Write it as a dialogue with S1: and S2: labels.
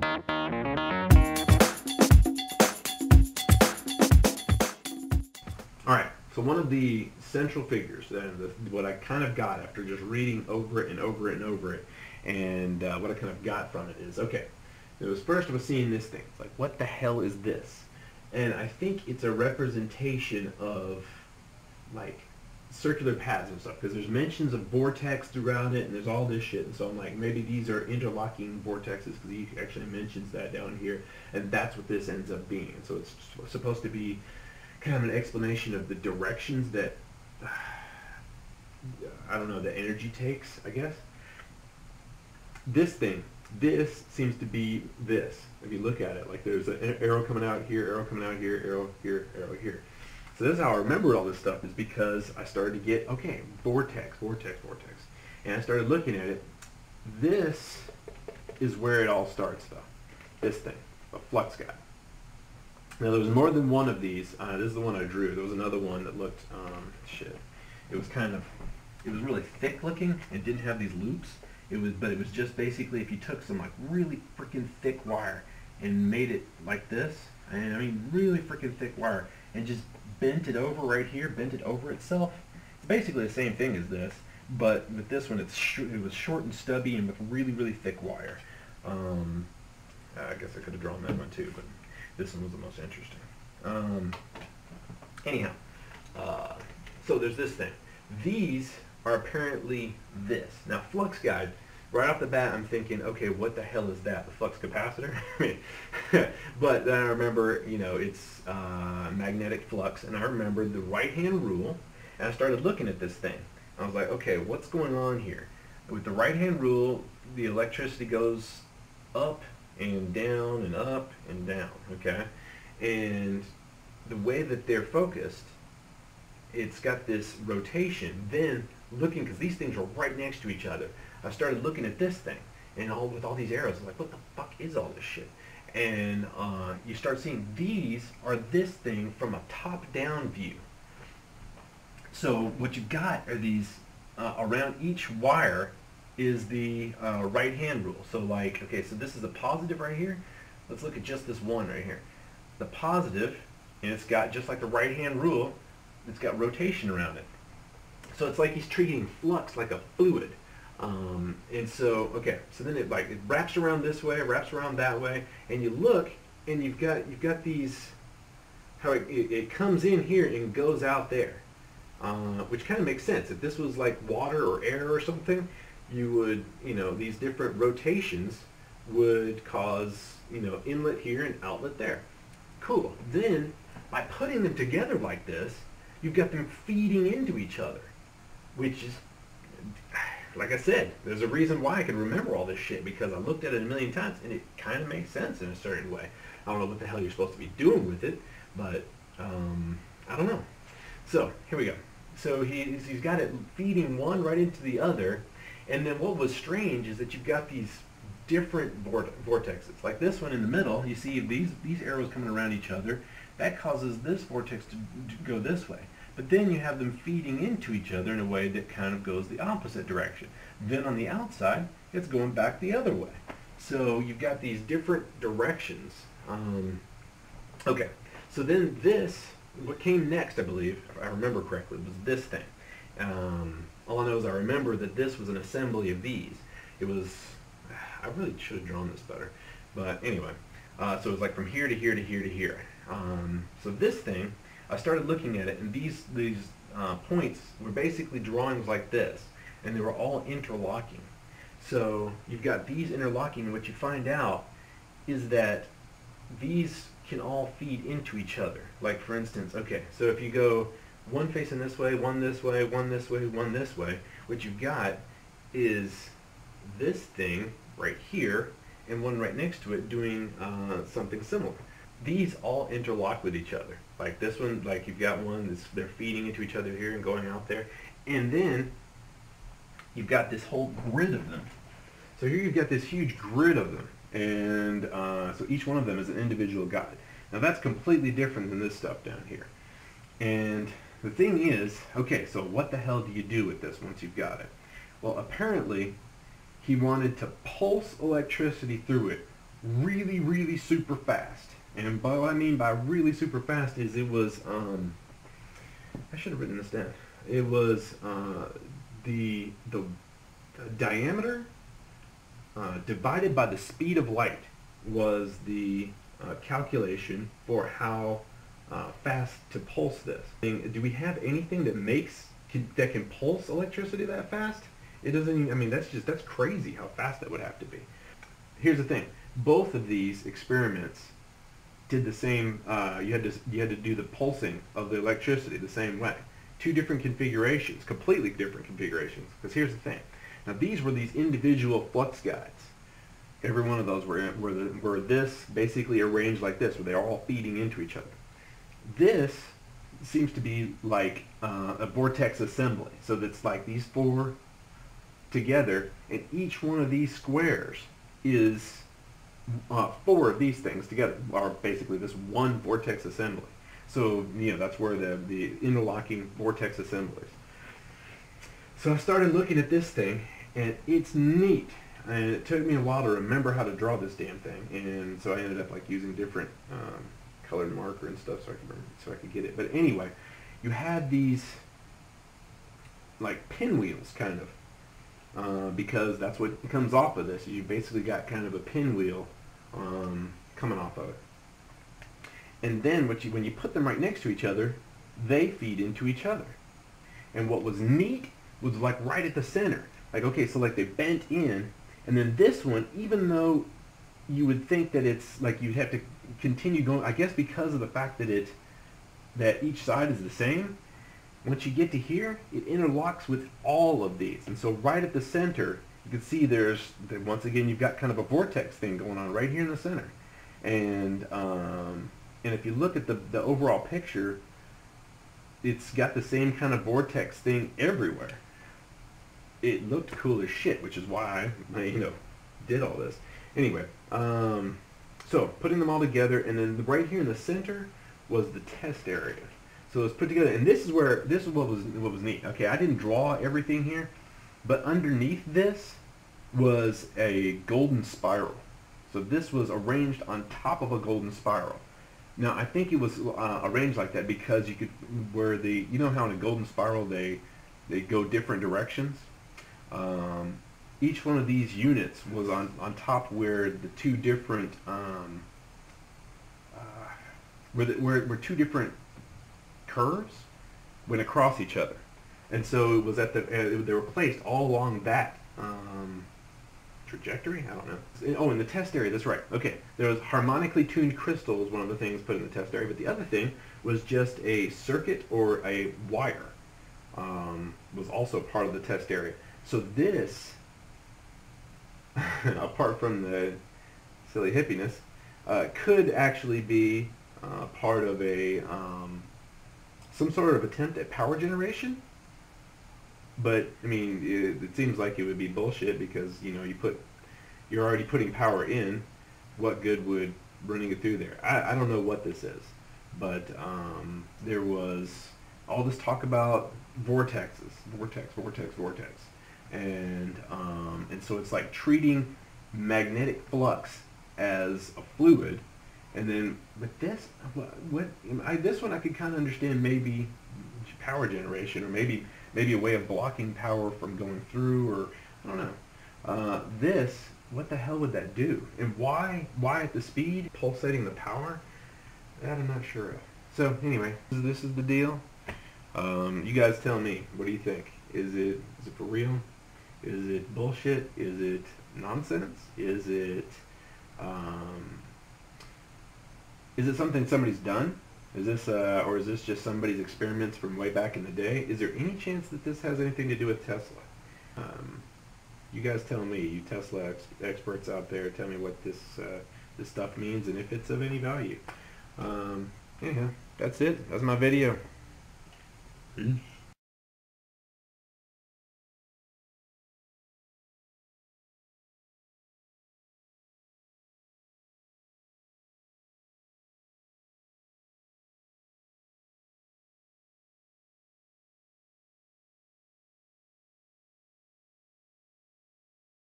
S1: Alright, so one of the central figures, what I kind of got after just reading over it and over it and over it, and what I kind of got from it is, okay, it was first I was seeing this thing. It's like, what the hell is this? And I think it's a representation of, like, circular paths and stuff, because there's mentions of vortex throughout it, and there's all this shit, and so I'm like, maybe these are interlocking vortexes, because he actually mentions that down here, and that's what this ends up being. And so it's supposed to be kind of an explanation of the directions that, I don't know, the energy takes, I guess. This thing, this seems to be this. If you look at it, like there's an arrow coming out here, arrow coming out here, arrow here, arrow here. So this is how I remember all this stuff, is because I started to get, okay, vortex, vortex, vortex. And I started looking at it. This is where it all starts, though. This thing, a flux guide. Now, there was more than one of these. This is the one I drew. There was another one that looked, shit. It was kind of, it was really thick looking. It didn't have these loops. But it was just basically if you took some like really freaking thick wire and made it like this, and I mean really freaking thick wire, and just bent it over right here, bent it over itself. It's basically the same thing as this, but with this one it was short and stubby and with really, really thick wire. I guess I could have drawn that one too, but this one was the most interesting. Anyhow, so there's this thing. These are apparently this. Now, flux guide, right off the bat, I'm thinking, okay, what the hell is that? The flux capacitor? But then I remember, you know, it's magnetic flux, and I remembered the right-hand rule, and I started looking at this thing. I was like, okay, what's going on here? With the right-hand rule, the electricity goes up and down and up and down, okay? And the way that they're focused, it's got this rotation. Then looking, because these things are right next to each other, I started looking at this thing, and with all these arrows, I'm like, what the fuck is all this shit? And you start seeing these are this thing from a top-down view. So what you've got are these, around each wire is the right-hand rule. So like, okay, so this is a positive right here. Let's look at just this one right here. The positive, and it's got, just like the right-hand rule, it's got rotation around it. So it's like he's treating flux like a fluid. And so, okay, so then it wraps around this way, wraps around that way, and you look, and you've got these, how it comes in here and goes out there, which kind of makes sense. If this was like water or air or something, you would, you know, these different rotations would cause, you know, inlet here and outlet there. Cool. Then, by putting them together like this, you've got them feeding into each other, which is, like I said, there's a reason why I can remember all this shit, because I looked at it a million times, and it kind of makes sense in a certain way. I don't know what the hell you're supposed to be doing with it, but I don't know. So, here we go. So he's got it feeding one right into the other, and then what was strange is that you've got these different vortexes. Like this one in the middle, you see these arrows coming around each other. That causes this vortex to go this way. But then you have them feeding into each other in a way that kind of goes the opposite direction. Then on the outside, it's going back the other way. So you've got these different directions. Okay, so then this, what came next, I believe, if I remember correctly, was this thing. All I know is I remember that this was an assembly of these. It was, I really should have drawn this better. But anyway, so it was like from here to here to here to here. So this thing, I started looking at it, and these points were basically drawings like this, and they were all interlocking. So you've got these interlocking, and what you find out is that these can all feed into each other. Like for instance, okay, so if you go one facing this way, one this way, one this way, one this way, what you've got is this thing right here, and one right next to it doing something similar. These all interlock with each other. Like this one, like you've got one that's, they're feeding into each other here and going out there. And then you've got this whole grid of them. So here you've got this huge grid of them. And so each one of them is an individual guide. Now that's completely different than this stuff down here. And the thing is, okay, so what the hell do you do with this once you've got it? Well, apparently he wanted to pulse electricity through it really, really super fast. And by what I mean by really super fast is it was, I should have written this down. It was the diameter divided by the speed of light was the calculation for how fast to pulse this. Do we have anything that that can pulse electricity that fast? It doesn't even, I mean, that's crazy how fast that would have to be. Here's the thing. Both of these experiments did the same, you had to do the pulsing of the electricity the same way. Two different configurations, completely different configurations. Because here's the thing. Now these were these individual flux guides. Every one of those were this basically arranged like this, where they're all feeding into each other. This seems to be like a vortex assembly. So that's like these four together, and each one of these squares is four of these things together are basically this one vortex assembly. So, you know, that's where the interlocking vortex assemblies. So I started looking at this thing, and it's neat. And it took me a while to remember how to draw this damn thing, and so I ended up like using different colored marker and stuff so I could get it. But anyway, you had these like pinwheels kind of, because that's what comes off of this. You basically got kind of a pinwheel coming off of it. And then when you put them right next to each other, they feed into each other. And what was neat was like right at the center. Like, okay, so like they bent in, and then this one, even though you would think that it's like you'd have to continue going, I guess because of the fact that each side is the same, once you get to here, it interlocks with all of these. And so right at the center, you can see once again, you've got kind of a vortex thing going on right here in the center. And if you look at the overall picture, it's got the same kind of vortex thing everywhere. It looked cool as shit, which is why I did all this. Anyway, so putting them all together, and then right here in the center was the test area. So it was put together, and this is what was neat. Okay, I didn't draw everything here, but underneath this was a golden spiral. So this was arranged on top of a golden spiral. Now I think it was arranged like that because you could, you know how in a golden spiral they go different directions. Each one of these units was on top where the two different where two different curves went across each other, and so it was they were placed all along that trajectory. I don't know. Oh, in the test area, that's right. Okay, there was harmonically tuned crystal was one of the things put in the test area, but the other thing was just a circuit or a wire was also part of the test area. So this, apart from the silly hippiness, could actually be part of a some sort of attempt at power generation. But I mean, it seems like it would be bullshit because you're already putting power in. What good would running it through there? I don't know what this is, but there was all this talk about vortex, and so it's like treating magnetic flux as a fluid, and then with this, this one I could kind of understand, maybe power generation, or maybe a way of blocking power from going through, or I don't know. This, what the hell would that do? And why at the speed pulsating the power? That I'm not sure of. So anyway, this is the deal. You guys tell me, what do you think? Is it for real? Is it bullshit? Is it nonsense? Is it something somebody's done? Is this or is this just somebody's experiments from way back in the day? Is there any chance that this has anything to do with Tesla? You guys tell me, you Tesla experts out there, tell me what this stuff means and if it's of any value. Anyhow, that's it. That's my video. Peace.